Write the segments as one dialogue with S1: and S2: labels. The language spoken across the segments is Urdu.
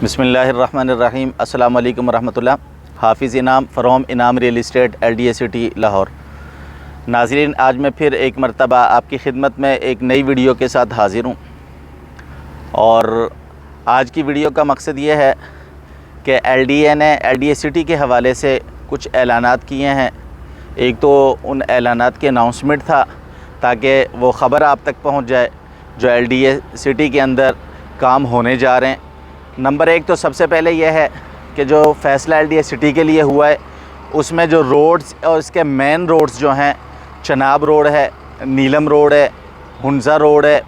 S1: بسم اللہ الرحمن الرحیم۔ السلام علیکم ورحمۃ اللہ۔ حافظ انعام فرام انعام real estate LDA city Lahore. ناظرین، آج میں پھر ایک مرتبہ آپ کی خدمت میں ایک نئی ویڈیو کے ساتھ حاضر ہوں، اور آج کی ویڈیو کا مقصد یہ ہے کہ LDA نے LDA سٹی کے حوالے سے کچھ اعلانات کیے ہیں۔ ایک تو ان اعلانات کے اناؤنسمنٹ تھا تاکہ وہ خبر آپ تک پہنچ جائے جو LDA سٹی کے اندر کام ہونے جا رہے ہیں۔ نمبر ایک تو سب سے پہلے یہ ہے کہ جو فیصلہ LDA سٹی کے لیے ہوا ہے اس میں جو روڈز اور اس کے مین روڈز جو ہیں، چناب روڈ ہے، نیلم روڈ ہے، ہنزا روڈ ہے،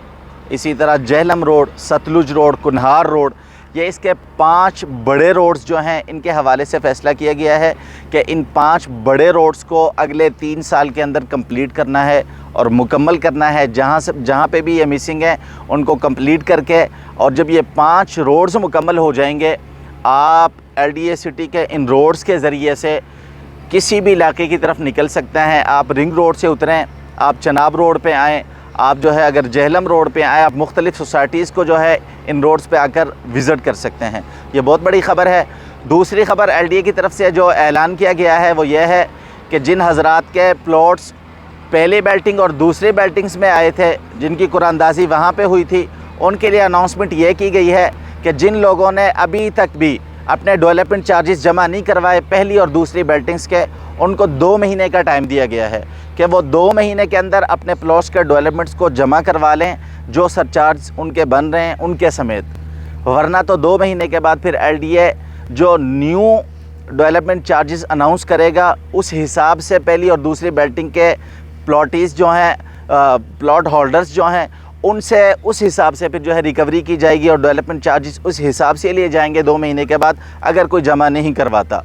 S1: اسی طرح Jhelum road, Sutlej road, Kunhar road, یہ اس کے 5 بڑے روڈز جو ہیں ان کے حوالے سے فیصلہ کیا گیا ہے کہ ان 5 بڑے روڈز کو اگلے 3 سال کے اندر کمپلیٹ کرنا ہے اور مکمل کرنا ہے۔ جہاں پہ بھی یہ مسنگ ہیں ان کو کمپلیٹ کر کے، اور جب یہ 5 روڈز مکمل ہو جائیں گے، آپ LDA سٹی کے ان روڈز کے ذریعے سے کسی بھی علاقے کی طرف نکل سکتے ہیں۔ آپ رنگ روڈ سے اتریں، آپ چناب روڈ پہ آئیں، آپ جو ہے اگر جہلم روڈ پہ آئیں، آپ مختلف سوسائٹیز کو جو ہے ان روڈز پہ آ کر وزٹ کر سکتے ہیں۔ یہ بہت بڑی خبر ہے۔ دوسری خبر LDA کی طرف سے جو اعلان کیا گیا ہے وہ یہ ہے کہ جن حضرات کے پلاٹس پہلی بیلٹنگ اور دوسری بیلٹنگز میں آئے تھے، جن کی قرآن اندازی وہاں پہ ہوئی تھی، ان کے لیے اناؤنسمنٹ یہ کی گئی ہے کہ جن لوگوں نے ابھی تک بھی اپنے ڈیولپمنٹ چارجز جمع نہیں کروائے پہلی اور دوسری بیلٹنگز کے، ان کو 2 مہینے کا ٹائم دیا گیا ہے کہ وہ 2 مہینے کے اندر اپنے پلاٹس کے ڈیولپمنٹس کو جمع کروا لیں، جو سرچارج ان کے بن رہے ہیں ان کے سمیت، ورنہ تو 2 مہینے کے بعد پھر LDA جو نیو ڈیولپمنٹ چارجز اناؤنس کرے گا اس حساب سے پہلی اور دوسری بیلٹنگ کے پلاٹیز جو ہیں، پلاٹ ہولڈرز جو ہیں، ان سے اس حساب سے پھر جو ہے ریکوری کی جائے گی اور ڈیولپمنٹ چارجز اس حساب سے لیے جائیں گے 2 مہینے کے بعد اگر کوئی جمع نہیں کرواتا۔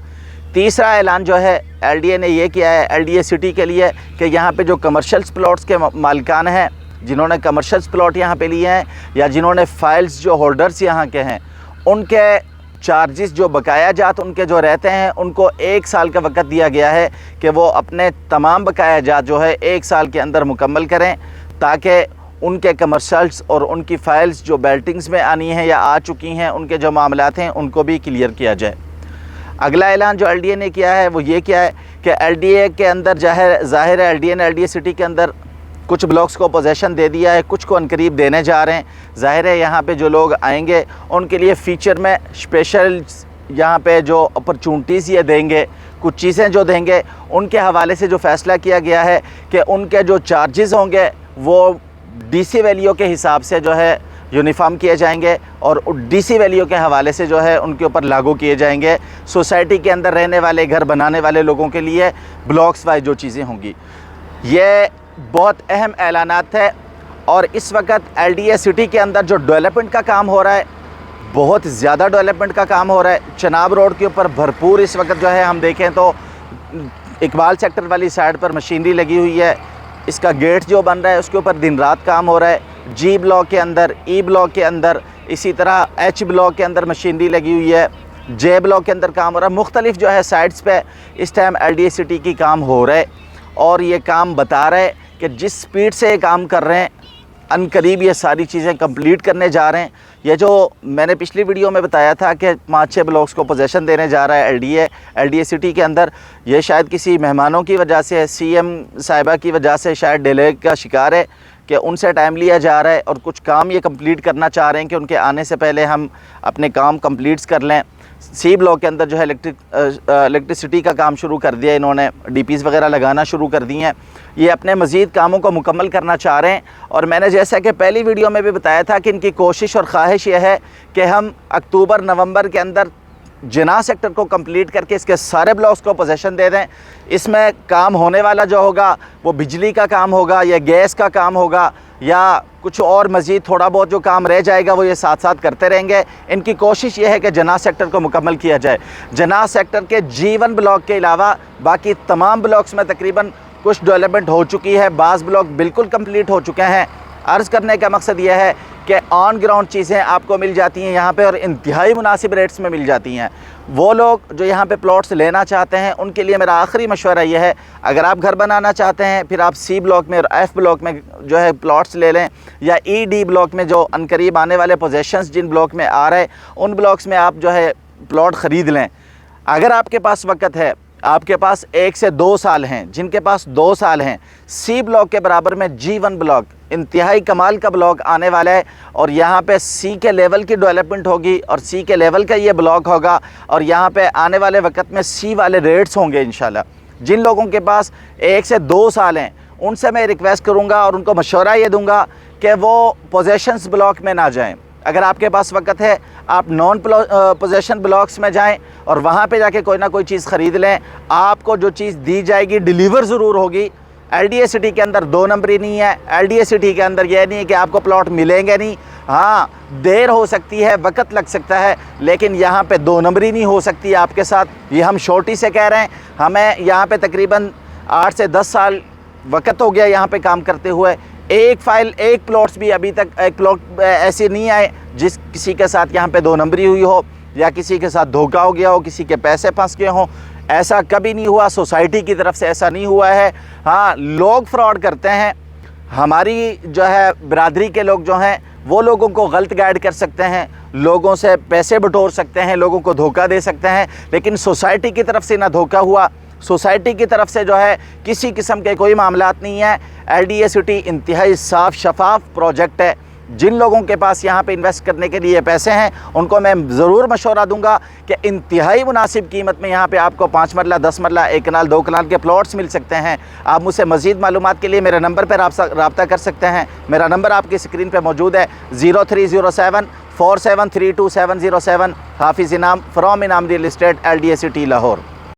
S1: تیسرا اعلان جو ہے LDA نے یہ کیا ہے LDA سٹی کے لیے کہ یہاں پہ جو کمرشلز پلاٹس کے مالکان ہیں، جنہوں نے کمرشلز پلاٹ یہاں پہ لیے ہیں یا جنہوں نے فائلز جو ہولڈرز یہاں کے ہیں، ان کے چارجز جو بقایا جات ان کے جو رہتے ہیں ان کو 1 سال کا وقت دیا گیا ہے کہ وہ اپنے تمام بقایا جات جو ہے 1 سال کے اندر مکمل کریں، تاکہ ان کے کمرشلز اور ان کی فائلز جو بیلٹنگز میں آنی ہیں یا آ چکی ہیں، ان کے جو معاملات ہیں ان کو بھی کلیئر کیا جائے۔ اگلا اعلان جو LDA نے کیا ہے وہ یہ کیا ہے کہ LDA کے اندر ظاہر ہے LDA نے LDA سٹی کے اندر کچھ بلاکس کو پوزیشن دے دیا ہے، کچھ کو عنقریب دینے جا رہے ہیں۔ ظاہر ہے یہاں پہ جو لوگ آئیں گے ان کے لیے فیچر میں اسپیشل یہاں پہ جو اپرچونٹیز یہ دیں گے، کچھ چیزیں جو دیں گے، ان کے حوالے سے جو فیصلہ کیا گیا ہے کہ ان کے جو چارجز ہوں گے وہ DC ویلیو کے حساب سے جو ہے یونیفارم کیے جائیں گے، اور DC ویلیو کے حوالے سے جو ہے ان کے اوپر لاگو کیے جائیں گے۔ سوسائٹی کے اندر رہنے والے، گھر بنانے والے لوگوں کے لیے بلاکس وائز جو چیزیں ہوں گی، یہ بہت اہم اعلانات ہے۔ اور اس وقت LDA سٹی کے اندر جو ڈیولپمنٹ کا کام ہو رہا ہے، بہت زیادہ ڈیولپمنٹ کا کام ہو رہا ہے۔ چناب روڈ کے اوپر بھرپور اس وقت جو ہے ہم دیکھیں تو اقبال سیکٹر والی سائڈ پر مشینری لگی ہوئی ہے، اس کا گیٹ جو بن رہا ہے اس کے اوپر دن رات کام ہو رہا ہے۔ G بلاک کے اندر، E بلاک کے اندر، اسی طرح H بلاک کے اندر مشینری لگی ہوئی ہے، J بلاک کے اندر کام ہو رہا ہے۔ مختلف جو ہے سائٹس پہ اس ٹائم LDA سٹی کی کام ہو رہا ہے، اور یہ کام بتا رہے کہ جس سپیڈ سے یہ کام کر رہے ہیں ان قریب یہ ساری چیزیں کمپلیٹ کرنے جا رہے ہیں۔ یہ جو میں نے پچھلی ویڈیو میں بتایا تھا کہ 5-6 بلاکس کو پوزیشن دینے جا رہا ہے LDA سٹی کے اندر، یہ شاید کسی مہمانوں کی وجہ سے، CM صاحبہ کی وجہ سے شاید ڈیلے کا شکار ہے کہ ان سے ٹائم لیا جا رہا ہے، اور کچھ کام یہ کمپلیٹ کرنا چاہ رہے ہیں کہ ان کے آنے سے پہلے ہم اپنے کام کمپلیٹس کر لیں۔ C بلاک کے اندر جو ہے الیکٹرسٹی کا کام شروع کر دیا، انہوں نے DPs وغیرہ لگانا شروع کر دی ہیں۔ یہ اپنے مزید کاموں کو مکمل کرنا چاہ رہے ہیں، اور میں نے جیسا کہ پہلی ویڈیو میں بھی بتایا تھا کہ ان کی کوشش اور خواہش یہ ہے کہ ہم اکتوبر نومبر کے اندر جناح سیکٹر کو کمپلیٹ کر کے اس کے سارے بلاکس کو پوزیشن دے دیں۔ اس میں کام ہونے والا جو ہوگا وہ بجلی کا کام ہوگا یا گیس کا کام ہوگا یا کچھ اور مزید تھوڑا بہت جو کام رہ جائے گا وہ یہ ساتھ ساتھ کرتے رہیں گے۔ ان کی کوشش یہ ہے کہ جناح سیکٹر کو مکمل کیا جائے۔ جناح سیکٹر کے G1 بلاک کے علاوہ باقی تمام بلاکس میں تقریباً کچھ ڈیولپمنٹ ہو چکی ہے، بعض بلاک بالکل کمپلیٹ ہو چکے ہیں۔ عرض کرنے کا مقصد یہ ہے کہ آن گراؤنڈ چیزیں آپ کو مل جاتی ہیں یہاں پہ اور انتہائی مناسب ریٹس میں مل جاتی ہیں۔ وہ لوگ جو یہاں پہ پلاٹس لینا چاہتے ہیں ان کے لیے میرا آخری مشورہ یہ ہے، اگر آپ گھر بنانا چاہتے ہیں پھر آپ سی بلاک میں اور ایف بلاک میں جو ہے پلاٹس لے لیں، یا ای ڈی بلاک میں جو عنقریب آنے والے پوزیشنز جن بلاک میں آ رہے ان بلاکس میں آپ جو ہے پلاٹ خرید لیں۔ اگر آپ کے پاس وقت ہے، آپ کے پاس 1 سے 2 سال ہیں، جن کے پاس 2 سال ہیں، سی بلاک کے برابر میں G1 بلاک انتہائی کمال کا بلاک آنے والا ہے، اور یہاں پہ سی کے لیول کی ڈیولپمنٹ ہوگی اور سی کے لیول کا یہ بلاک ہوگا، اور یہاں پہ آنے والے وقت میں سی والے ریٹس ہوں گے انشاءاللہ۔ جن لوگوں کے پاس 1 سے 2 سال ہیں ان سے میں ریکویسٹ کروں گا اور ان کو مشورہ یہ دوں گا کہ وہ پوزیشنز بلاک میں نہ جائیں۔ اگر آپ کے پاس وقت ہے آپ نان پوزیشن بلاکس میں جائیں اور وہاں پہ جا کے کوئی نہ کوئی چیز خرید لیں۔ آپ کو جو چیز دی جائے گی ڈیلیور ضرور ہوگی۔ ایل ڈی اے سٹی کے اندر 2 نمبری نہیں ہے، ایل ڈی اے سٹی کے اندر یہ نہیں ہے کہ آپ کو پلاٹ ملیں گے نہیں، ہاں دیر ہو سکتی ہے، وقت لگ سکتا ہے، لیکن یہاں پہ 2 نمبری نہیں ہو سکتی آپ کے ساتھ۔ یہ ہم شورٹی سے کہہ رہے ہیں، ہمیں یہاں پہ تقریباً 8 سے 10 سال وقت ہو گیا یہاں پہ کام کرتے ہوئے۔ ایک فائل ایک پلاٹس بھی ابھی تک ایک پلاٹ ایسے نہیں آئے جس کسی کے ساتھ یہاں پہ 2 نمبری ہوئی ہو یا کسی کے ساتھ دھوکہ ہو گیا ہو، کسی کے پیسے پھنس گئے ہوں۔ ایسا کبھی نہیں ہوا، سوسائٹی کی طرف سے ایسا نہیں ہوا ہے۔ ہاں لوگ فراڈ کرتے ہیں، ہماری جو ہے برادری کے لوگ جو ہیں وہ لوگوں کو غلط گائیڈ کر سکتے ہیں، لوگوں سے پیسے بٹور سکتے ہیں، لوگوں کو دھوکہ دے سکتے ہیں، لیکن سوسائٹی کی طرف سے نہ دھوکہ ہوا، سوسائٹی کی طرف سے جو ہے کسی قسم کے کوئی معاملات نہیں ہے۔ ایل ڈی اے سٹی انتہائی صاف شفاف پروجیکٹ ہے۔ جن لوگوں کے پاس یہاں پہ انویسٹ کرنے کے لیے پیسے ہیں ان کو میں ضرور مشورہ دوں گا کہ انتہائی مناسب قیمت میں یہاں پہ آپ کو 5 مرلہ 10 مرلہ 1 کنال 2 کنال کے پلاٹس مل سکتے ہیں۔ آپ مجھ سے مزید معلومات کے لیے میرے نمبر پر رابطہ کر سکتے ہیں۔ میرا نمبر آپ کی اسکرین پہ موجود ہے 0307 4732 707۔ حافظ انعام فرام انعام real estate, L D A city Lahore.